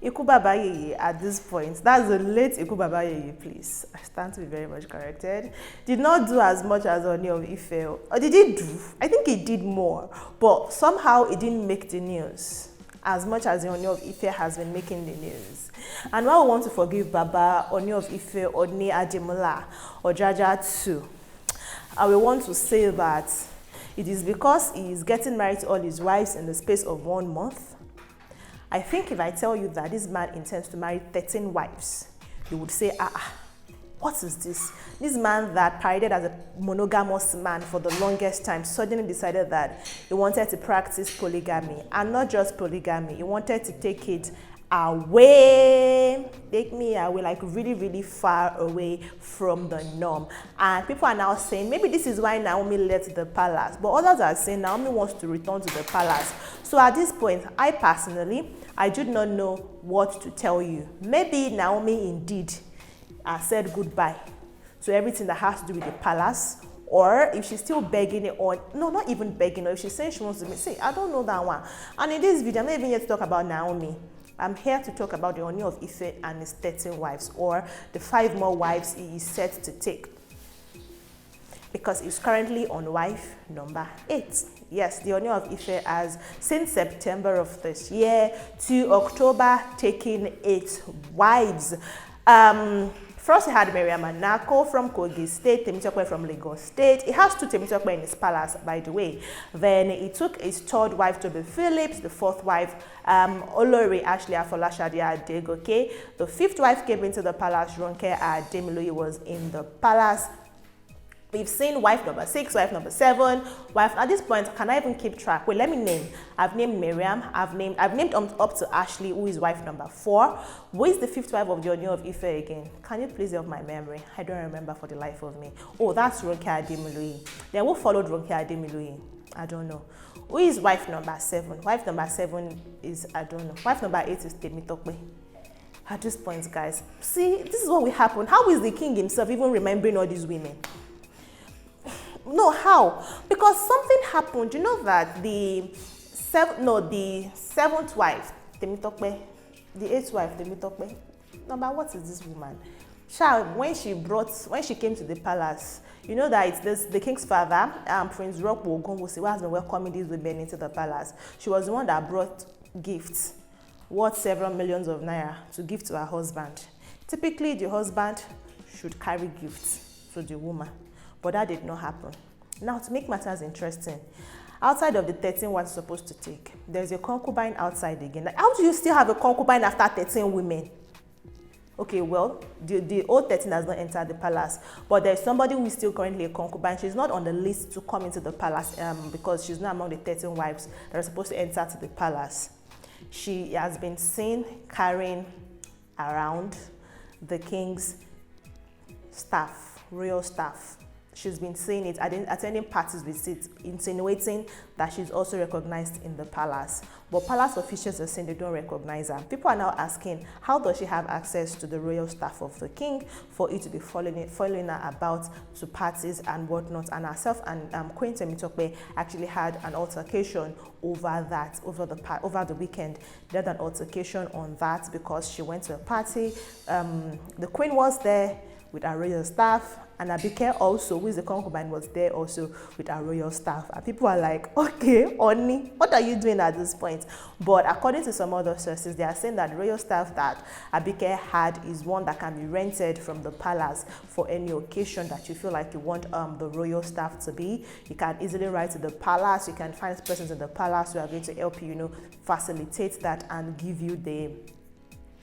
Ikubabayeye at this point, that's the late Ikubabayeye, please. I stand to be very much corrected. Did not do as much as Ooni of Ife. Or did he do? I think he did more. But somehow it didn't make the news as much as the Ooni of Ife has been making the news. And while we want to forgive Baba, Ooni of Ife, Ooni Ademola, Ojaja too, I will want to say that it is because he is getting married to all his wives in the space of 1 month. I think if I tell you that this man intends to marry 13 wives, you would say, what is this? This man that paraded as a monogamous man for the longest time suddenly decided that he wanted to practice polygamy. And not just polygamy, he wanted to take it away, take me away, like really, really far away from the norm. And people are now saying, maybe this is why Naomi left the palace. But others are saying Naomi wants to return to the palace. So at this point, I personally, I do not know what to tell you. Maybe Naomi indeed has said goodbye to everything that has to do with the palace, or if she's still begging it, or no, not even begging, or if she's saying she wants to say, I don't know that one. And in this video, I'm not even here to talk about Naomi. I'm here to talk about the Ooni of Ife and his 13 wives, or the 5 more wives he is set to take, because he's currently on wife number 8. Yes, the Ooni of Ife has, since September of this year to October, taken 8 wives. First, he had Mariam Anako from Kogi State, Temitope from Lagos State. He has 2 Temitope in his palace, by the way. Then he took his 3rd wife, Toby Phillips, the 4th wife, Olori Ashley Afolashade Adegoke. The 5th wife came into the palace, Ronke Ademiloye was in the palace. We've seen wife number 6, wife number 7, wife. At this point, can I even keep track? Wait, let me name. I've named Miriam. I've named up to Ashley, who is wife number 4. Who is the 5th wife of the Ooni of Ife again? Can you please help my memory? I don't remember for the life of me. Oh, that's Ronke Ademiloye. Then who followed Ronke Ademiloye? I don't know. Who is wife number 7? Wife number 7 is, I don't know. Wife number 8 is Temitope. At this point, guys, see, this is what will happen. How is the king himself even remembering all these women? No, how? Because something happened. You know that the 7th wife, Temitope, the 8th wife, Temitope. No, but what is this woman? When she came to the palace, you know that it's the king's father, Prince Rokwo Ogunwusi, who has been welcoming these women into the palace. She was the one that brought gifts worth several millions of naira to give to her husband. Typically, the husband should carry gifts to the woman. But that did not happen. Now, to make matters interesting, outside of the 13 wives supposed to take, there's a concubine outside again. Like, how do you still have a concubine after 13 women? Okay, well, the old 13 has not entered the palace, but there's somebody who is still currently a concubine. She's not on the list to come into the palace because she's not among the 13 wives that are supposed to enter to the palace. She has been seen carrying around the king's staff, royal staff. She's been saying it, attending parties with it, insinuating that she's also recognized in the palace. But palace officials are saying they don't recognize her. People are now asking, how does she have access to the royal staff of the king for it to be following her about to parties and whatnot? And herself and Queen Temitope actually had an altercation over that, over the weekend. They had an altercation on that because she went to a party. The queen was there with her royal staff, and Abike also, who is the concubine, was there also with her royal staff. And people are like, okay, Ooni, what are you doing at this point? But according to some other sources, they are saying that the royal staff that Abike had is one that can be rented from the palace for any occasion that you feel like you want the royal staff to be. You can easily write to the palace. You can find persons in the palace who are going to help you, facilitate that and give you the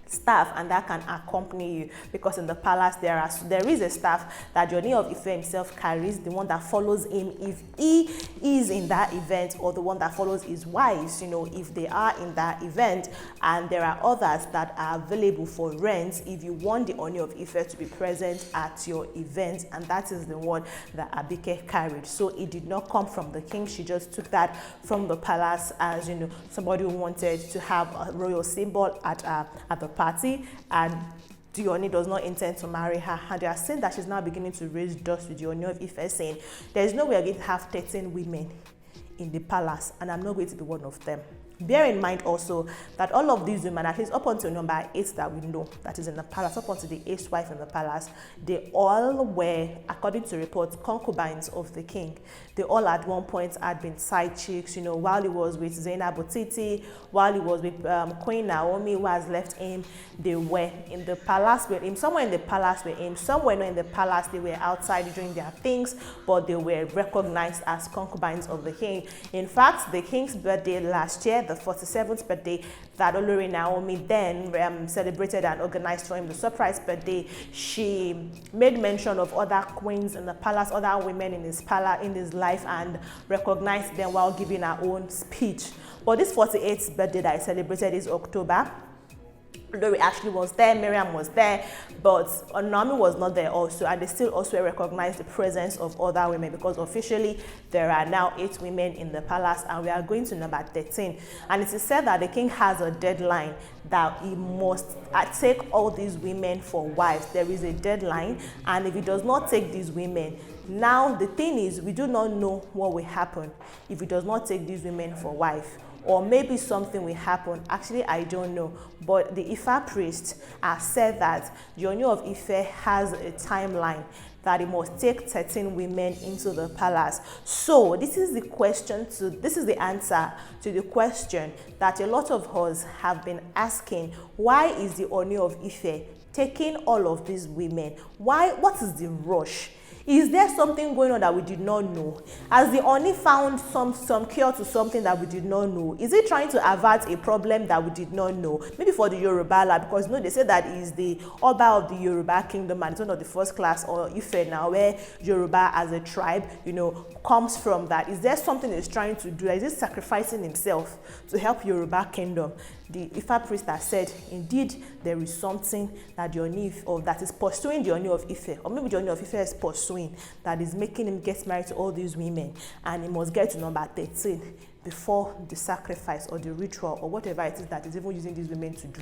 staff, and that can accompany you, because in the palace there is a staff that the Ooni of Ife himself carries, the one that follows him if he is in that event, or the one that follows his wives, if they are in that event. And there are others that are available for rent if you want the Ooni of Ife to be present at your event, and that is the one that Abike carried. So it did not come from the king. She just took that from the palace as somebody who wanted to have a royal symbol at the party, and the Ooni does not intend to marry her. And they are saying that she's now beginning to raise dust with the Ooni of Ife, saying there is no way I'm going to have 13 women in the palace, and I'm not going to be one of them. Bear in mind also that all of these women, at least up until number 8 that we know that is in the palace, up until the 8th wife in the palace, they all were, according to reports, concubines of the king. They all at one point had been side chicks, you know, while he was with Zainab Botiti, while he was with Queen Naomi, who has left him. They were in the palace with him, somewhere in the palace with him, somewhere not in the palace. They were outside doing their things, but they were recognized as concubines of the king. In fact, the king's birthday last year, the 47th birthday that Olori Naomi then celebrated and organized for him, the surprise birthday, she made mention of other queens in the palace, other women in his palace, in his life, and recognized them while giving her own speech. But this 48th birthday that I celebrated is October. Lori actually was there, Miriam was there, but Naomi was not there also, and they still also recognize the presence of other women, because officially there are now 8 women in the palace, and we are going to number 13. And it is said that the king has a deadline that he must take all these women for wives. There is a deadline, and if he does not take these women, now the thing is, we do not know what will happen if he does not take these women for wife. Or maybe something will happen. Actually, I don't know. But the Ifa priest has said that the Ooni of Ife has a timeline that he must take 13 women into the palace. So this is the answer to the question that a lot of us have been asking. Why is the Ooni of Ife taking all of these women? Why? What is the rush? Is there something going on that we did not know? Has the Ooni found some cure to something that we did not know? Is he trying to avert a problem that we did not know? Maybe for the Yoruba land, because you know they say that is the Oba of the Yoruba kingdom, and it's one of the first class, or Ife now, where Yoruba as a tribe, you know, comes from that. Is there something he's trying to do? Is he sacrificing himself to help Yoruba kingdom? The Ifa priest has said, indeed, there is something that the Ooni of that is pursuing the Ooni of Ife, or maybe the Ooni of Ife is pursuing, that is making him get married to all these women, and he must get to number 13 before the sacrifice or the ritual or whatever it is that is even using these women to do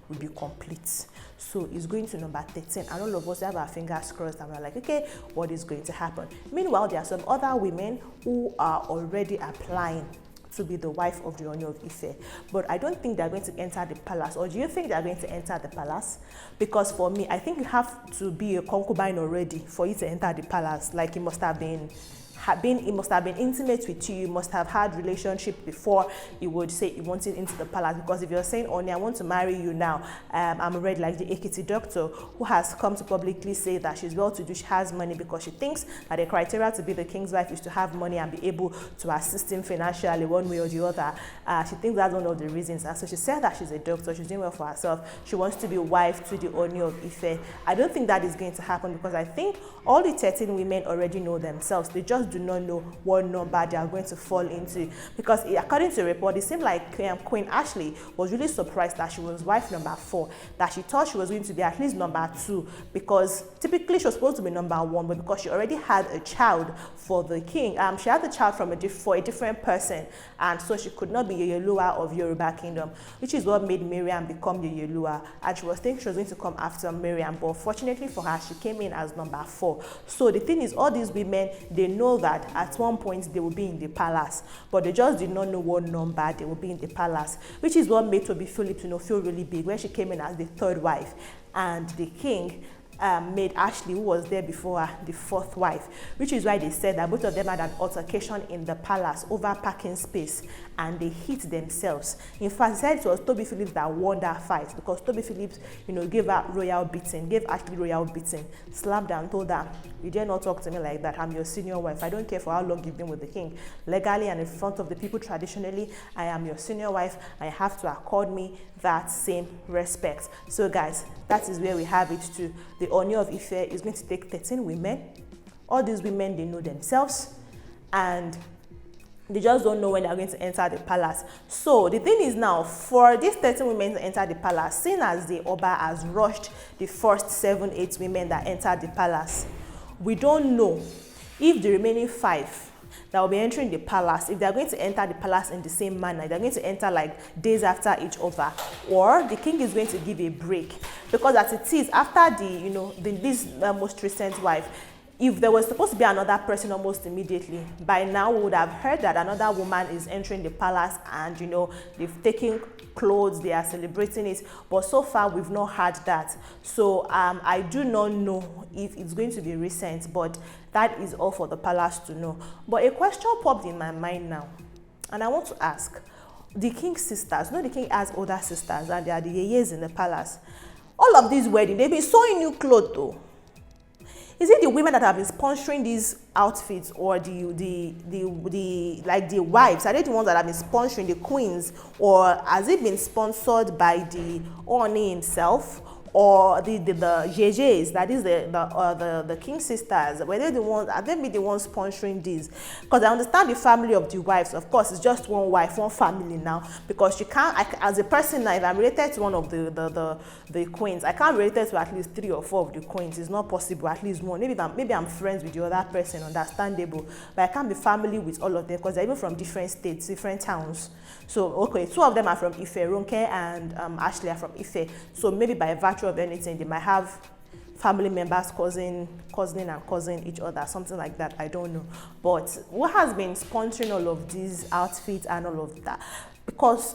will be complete. So it's going to number 13, and all of us have our fingers crossed, and we're like, okay, what is going to happen? Meanwhile, there are some other women who are already applying to be the wife of the Ooni of Ife, but I don't think they're going to enter the palace. Or do you think they're going to enter the palace? Because for me, I think you have to be a concubine already for you to enter the palace. Like, it must have been intimate with you. You must have had relationship before you would say you wanted into the palace. Because if you're saying, Ooni, I want to marry you now, I'm already like the Ekiti doctor who has come to publicly say that she's well-to-do, she has money, because she thinks that the criteria to be the king's wife is to have money and be able to assist him financially one way or the other. She thinks that's one of the reasons, and so she said that she's a doctor, she's doing well for herself, she wants to be wife to the Ooni of Ife. I don't think that is going to happen, because I think all the 13 women already know themselves. They just do not know what number they are going to fall into, because according to a report, it seemed like Queen Ashley was really surprised that she was wife number 4, that she thought she was going to be at least number 2, because typically she was supposed to be number 1, but because she already had a child for the king, she had the child for a different person, and so she could not be Yeyelua of Yoruba kingdom, which is what made Miriam become Yeyelua, and she was thinking she was going to come after Miriam, but fortunately for her, she came in as number 4. So the thing is, all these women, they know that at one point they will be in the palace, but they just did not know what number they will be in the palace, which is what made Toby Phillips, feel really big when she came in as the 3rd wife, and the king made Ashley, who was there before her, the 4th wife, which is why they said that both of them had an altercation in the palace over parking space, and they hit themselves. In fact, they said it was Toby Phillips that won that fight, because Toby Phillips, gave her royal beating, gave Ashley royal beating, slapped her and told her, "You dare not talk to me like that. I'm your senior wife. I don't care for how long you've been with the king. Legally and in front of the people, traditionally, I am your senior wife. I have to accord me that same respect." So guys, that is where we have it too. The Ooni of Ife is going to take 13 women. All these women, they know themselves, and they just don't know when they're going to enter the palace. So the thing is now, for these 13 women to enter the palace, seeing as the Oba has rushed the first 7-8 women that entered the palace, we don't know if the remaining 5 that will be entering the palace, if they're going to enter the palace in the same manner, they're going to enter like days after each other, or the king is going to give a break. Because as it is, after this most recent wife, if there was supposed to be another person almost immediately, by now we would have heard that another woman is entering the palace and, you know, they've taken clothes, they are celebrating it. But so far, we've not had that. So I do not know if it's going to be recent, but that is all for the palace to know. But a question popped in my mind now, and I want to ask, the king's sisters, you know, the king has older sisters, and they are the yeyes in the palace. All of these weddings, they've been sewing new clothes though. Is it the women that have been sponsoring these outfits, or the wives? Are they the ones that have been sponsoring, the queens, or has it been sponsored by the Ooni himself, or the JJs, that is the king's sisters? Were they the ones? Are they the ones sponsoring these? Because I understand the family of the wives. Of course, it's just one wife, one family now. Because you can't, as a person now, if I'm related to one of the queens, I can't relate to at least 3 or 4 of the queens. It's not possible. At least one. Maybe I'm friends with the other person. Understandable. But I can't be family with all of them because they're even from different states, different towns. So okay, 2 of them are from Ife. Ronke and Ashley are from Ife. So maybe by virtue of anything, they might have family members cousin each other, something like that. I don't know. But who has been sponsoring all of these outfits and all of that? Because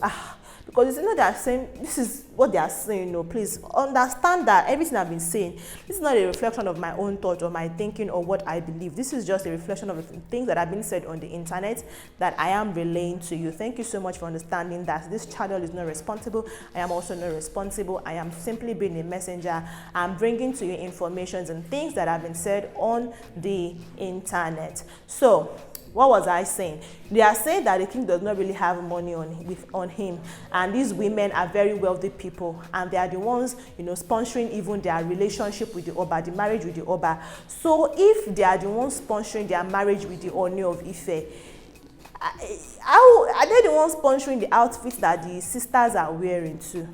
you know, they are saying, this is what they are saying. No, please understand that everything I've been saying, this is not a reflection of my own thought or my thinking or what I believe. This is just a reflection of the things that have been said on the internet that I am relaying to you. Thank you so much for understanding that this channel is not responsible. I am also not responsible. I am simply being a messenger. I'm bringing to you information and things that have been said on the internet. So, what was I saying? They are saying that the king does not really have money on him, and these women are very wealthy people, and they are the ones, you know, sponsoring even their relationship with the Oba, the marriage with the Oba. So if they are the ones sponsoring their marriage with the Ooni of Ife, how are they the ones sponsoring the outfits that the sisters are wearing too?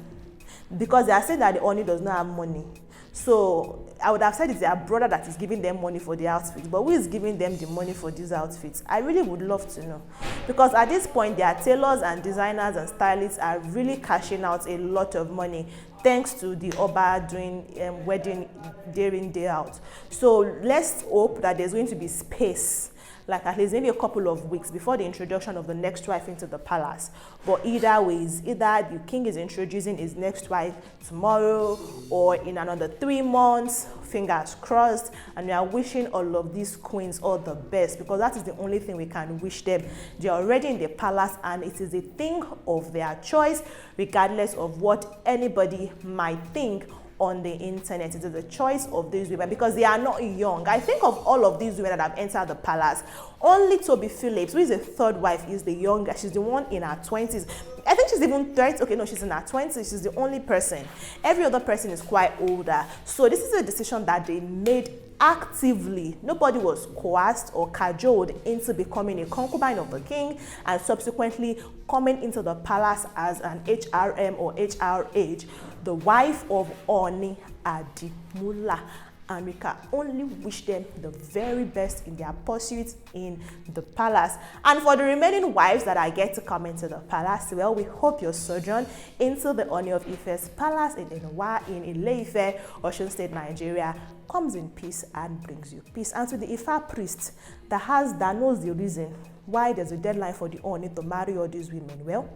Because they are saying that the Ooni does not have money. So I would have said it's their brother that is giving them money for the outfits, but who is giving them the money for these outfits? I really would love to know, because at this point their tailors and designers and stylists are really cashing out a lot of money thanks to the Oba doing wedding day in, day out. So let's hope that there's going to be space, like at least maybe a couple of weeks before the introduction of the next wife into the palace. But either ways, either the king is introducing his next wife tomorrow or in another 3 months, fingers crossed, and we are wishing all of these queens all the best, because that is the only thing we can wish them. They are already in the palace, and it is a thing of their choice, regardless of what anybody might think on the internet. It is the choice of these women, because they are not young. I think of all of these women that have entered the palace, only Toby Phillips, who is the 3rd wife, is the youngest. She's the one in her 20s. I think she's even 30. Okay, no, she's in her 20s. She's the only person. Every other person is quite older. So this is a decision that they made actively. Nobody was coerced or cajoled into becoming a concubine of the king and subsequently coming into the palace as an HRM or HRH, the wife of Ooni Adimula. And we can only wish them the very best in their pursuits in the palace. And for the remaining wives that I get to come into the palace, well, we hope your sojourn into the Ooni of Ife's palace in Inuwa, in Ile-Ife, Osun State, Nigeria, comes in peace and brings you peace. And to the Ifa priest that knows the reason why there's a deadline for the Ooni to marry all these women, well,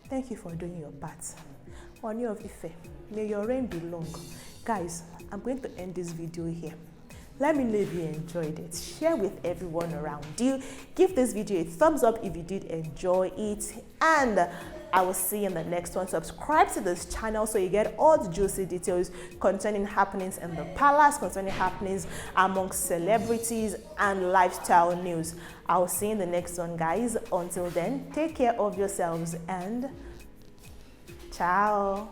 thank you for doing your part. Ooni of Ife, may your reign be long. Guys, I'm going to end this video here. Let me know if you enjoyed it. Share with everyone around you. Give this video a thumbs up if you did enjoy it. And I will see you in the next one. Subscribe to this channel so you get all the juicy details concerning happenings in the palace, concerning happenings amongst celebrities and lifestyle news. I will see you in the next one, guys. Until then, take care of yourselves and ciao.